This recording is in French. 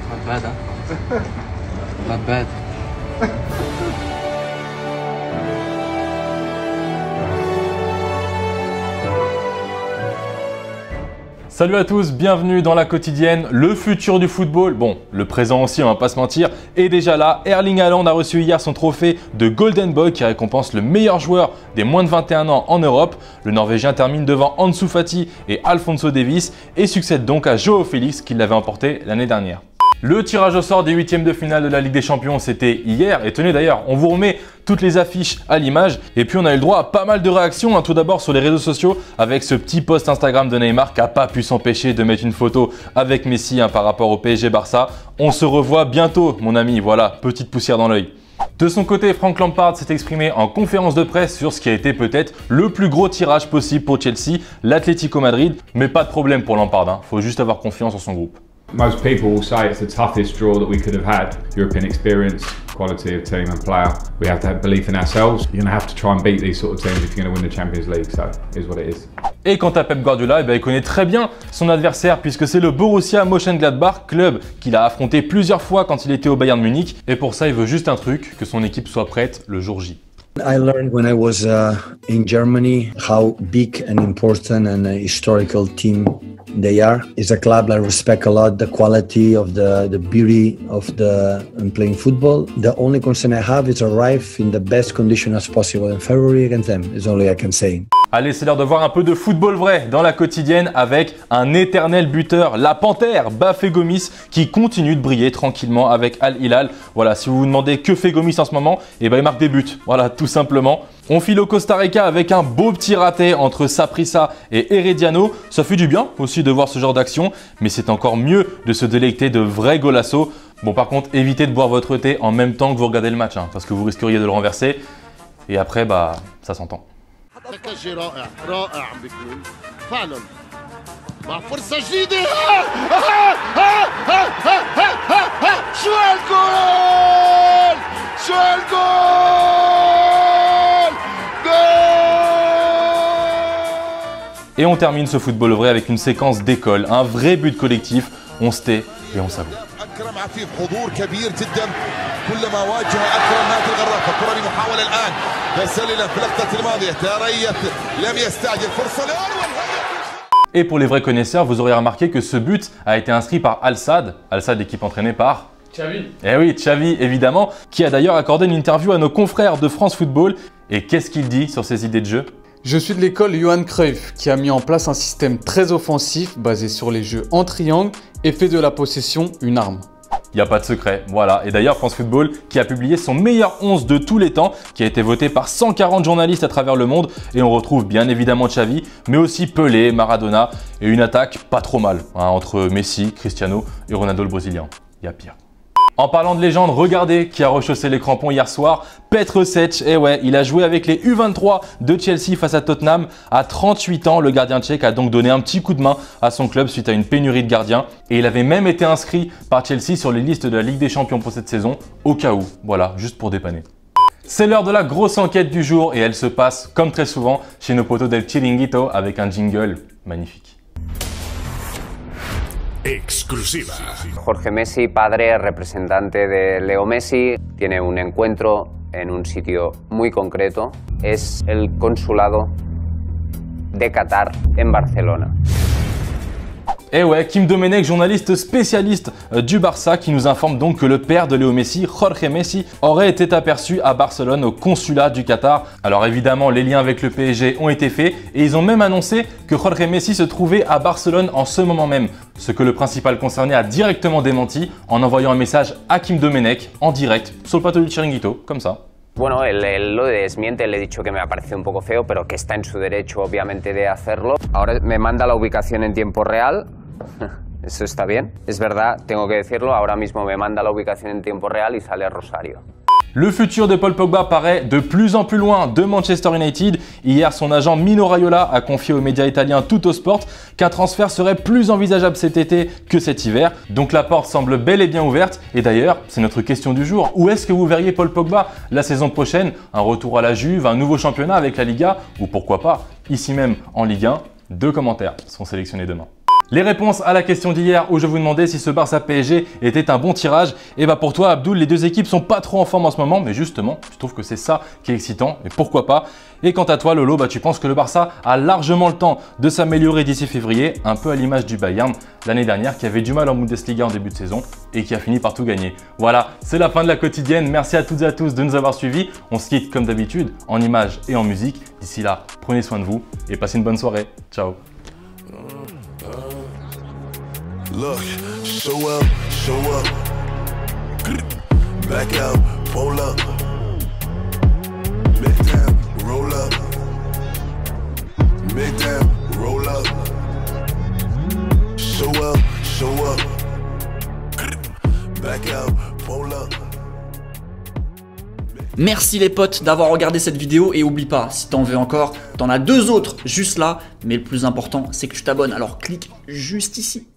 Not bad, huh? Not bad. Salut à tous, bienvenue dans la quotidienne. Le futur du football, bon, le présent aussi, on va pas se mentir, est déjà là. Erling Haaland a reçu hier son trophée de Golden Boy qui récompense le meilleur joueur des moins de 21 ans en Europe. Le Norvégien termine devant Ansu Fati et Alphonso Davies et succède donc à João Félix qui l'avait emporté l'année dernière. Le tirage au sort des huitièmes de finale de la Ligue des Champions, c'était hier. Et tenez d'ailleurs, on vous remet toutes les affiches à l'image. Et puis on a eu le droit à pas mal de réactions, tout d'abord sur les réseaux sociaux avec ce petit post Instagram de Neymar qui n'a pas pu s'empêcher de mettre une photo avec Messi par rapport au PSG Barça. On se revoit bientôt mon ami, voilà, petite poussière dans l'œil. De son côté, Frank Lampard s'est exprimé en conférence de presse sur ce qui a été peut-être le plus gros tirage possible pour Chelsea, l'Atlético Madrid. Mais pas de problème pour Lampard, faut juste avoir confiance en son groupe. Most people will say it's the toughest draw that we could have had. European experience, quality of team and player. We have to have belief in ourselves. You're going to have to try and beat these sort of teams if you're going to win the Champions League. So, it is what it is. Et quant à Pep Guardiola, il connaît très bien son adversaire puisque c'est le Borussia Mönchengladbach, club qu'il a affronté plusieurs fois quand il était au Bayern Munich. Et pour ça, il veut juste un truc, que son équipe soit prête le jour J. I learned when I was in Germany how big and important and a historical team they are. It's a club I respect a lot, the quality of the beauty of playing football. The only concern I have is arrive in the best condition as possible in February against them, is all I can say. Allez, c'est l'heure de voir un peu de football vrai dans la quotidienne avec un éternel buteur, la panthère Bafé Gomis qui continue de briller tranquillement avec Al Hilal. Voilà, si vous vous demandez que fait Gomis en ce moment, il marque des buts. Voilà, tout simplement. On file au Costa Rica avec un beau petit raté entre Saprissa et Herediano. Ça fait du bien aussi de voir ce genre d'action, mais c'est encore mieux de se délecter de vrais golassos. Bon, par contre, évitez de boire votre thé en même temps que vous regardez le match, parce que vous risqueriez de le renverser. Et après, ça s'entend. تكجي رائع رائع عم بيكون فعلا مع فرصة جديدة شو هالجول شو هالجول جول. Et on termine ce football vrai avec une séquence d'école, un vrai but collectif, on se tait et on savoure. أكرم عفيف حضور كبير جدا كلما واجه أكرم هذه الغراقة الكرة لمحاولة الآن فسللت في اللقطة الماضية تريث لم يستعجل فرصة الأول. Et pour les vrais connaisseurs, vous aurez remarqué que ce but a été inscrit par Al-Sadd, équipe entraînée par Xavi. Eh oui, Xavi évidemment, qui a d'ailleurs accordé une interview à nos confrères de France Football. Et qu'est-ce qu'il dit sur ses idées de jeu ? Je suis de l'école Johan Cruyff qui a mis en place un système très offensif basé sur les jeux en triangle et fait de la possession une arme. Il n'y a pas de secret, voilà. Et d'ailleurs, France Football qui a publié son meilleur 11 de tous les temps, qui a été voté par 140 journalistes à travers le monde. Et on retrouve bien évidemment Xavi, mais aussi Pelé, Maradona et une attaque pas trop mal entre Messi, Cristiano et Ronaldo le Brésilien. Il y a pire. En parlant de légende, regardez qui a rechaussé les crampons hier soir, Petr Cech. Et ouais, il a joué avec les U23 de Chelsea face à Tottenham. À 38 ans, le gardien tchèque a donc donné un petit coup de main à son club suite à une pénurie de gardiens. Et il avait même été inscrit par Chelsea sur les listes de la Ligue des Champions pour cette saison, au cas où. Voilà, juste pour dépanner. C'est l'heure de la grosse enquête du jour et elle se passe, comme très souvent, chez nos potos del Chiringuito avec un jingle magnifique. Exclusiva. Jorge Messi, padre, representante de Leo Messi, tiene un encuentro en un sitio muy concreto. Es el consulado de Qatar en Barcelona. Et ouais, Kim Domenech, journaliste spécialiste du Barça, qui nous informe donc que le père de Léo Messi, Jorge Messi, aurait été aperçu à Barcelone au consulat du Qatar. Alors évidemment, les liens avec le PSG ont été faits et ils ont même annoncé que Jorge Messi se trouvait à Barcelone en ce moment même. Ce que le principal concerné a directement démenti en envoyant un message à Kim Domenech en direct sur le plateau du Chiringuito, comme ça. Bueno, él lo desmiente, le he dicho que me ha parecido un poco feo, pero que está en su derecho obviamente de hacerlo. Ahora me manda la ubicación en tiempo real. Eso está bien. Es verdad, tengo que decirlo, ahora mismo me manda la ubicación en tiempo real y sale Rosario. Le futur de Paul Pogba paraît de plus en plus loin de Manchester United. Hier, son agent Mino Raiola a confié aux médias italiens Tuttosport qu'un transfert serait plus envisageable cet été que cet hiver. Donc la porte semble bel et bien ouverte. Et d'ailleurs, c'est notre question du jour. Où est-ce que vous verriez Paul Pogba la saison prochaine? Un retour à la Juve, un nouveau championnat avec la Liga ou pourquoi pas, ici même en Ligue 1? 2 commentaires seront sélectionnés demain. Les réponses à la question d'hier où je vous demandais si ce Barça PSG était un bon tirage, et bah pour toi Abdoul, les deux équipes sont pas trop en forme en ce moment, mais justement, je trouve que c'est ça qui est excitant, et pourquoi pas. Et quant à toi Lolo, bah tu penses que le Barça a largement le temps de s'améliorer d'ici février, un peu à l'image du Bayern l'année dernière qui avait du mal en Bundesliga en début de saison et qui a fini par tout gagner. Voilà, c'est la fin de la quotidienne, merci à toutes et à tous de nous avoir suivis. On se quitte comme d'habitude en images et en musique. D'ici là, prenez soin de vous et passez une bonne soirée. Ciao. Look, show up, back out, pull up, big down, roll up, big down, roll up, show up, back out, pull up. Merci les potes d'avoir regardé cette vidéo et oublie pas, si t'en veux encore, t'en as 2 autres juste là, mais le plus important c'est que tu t'abonnes, alors clique juste ici.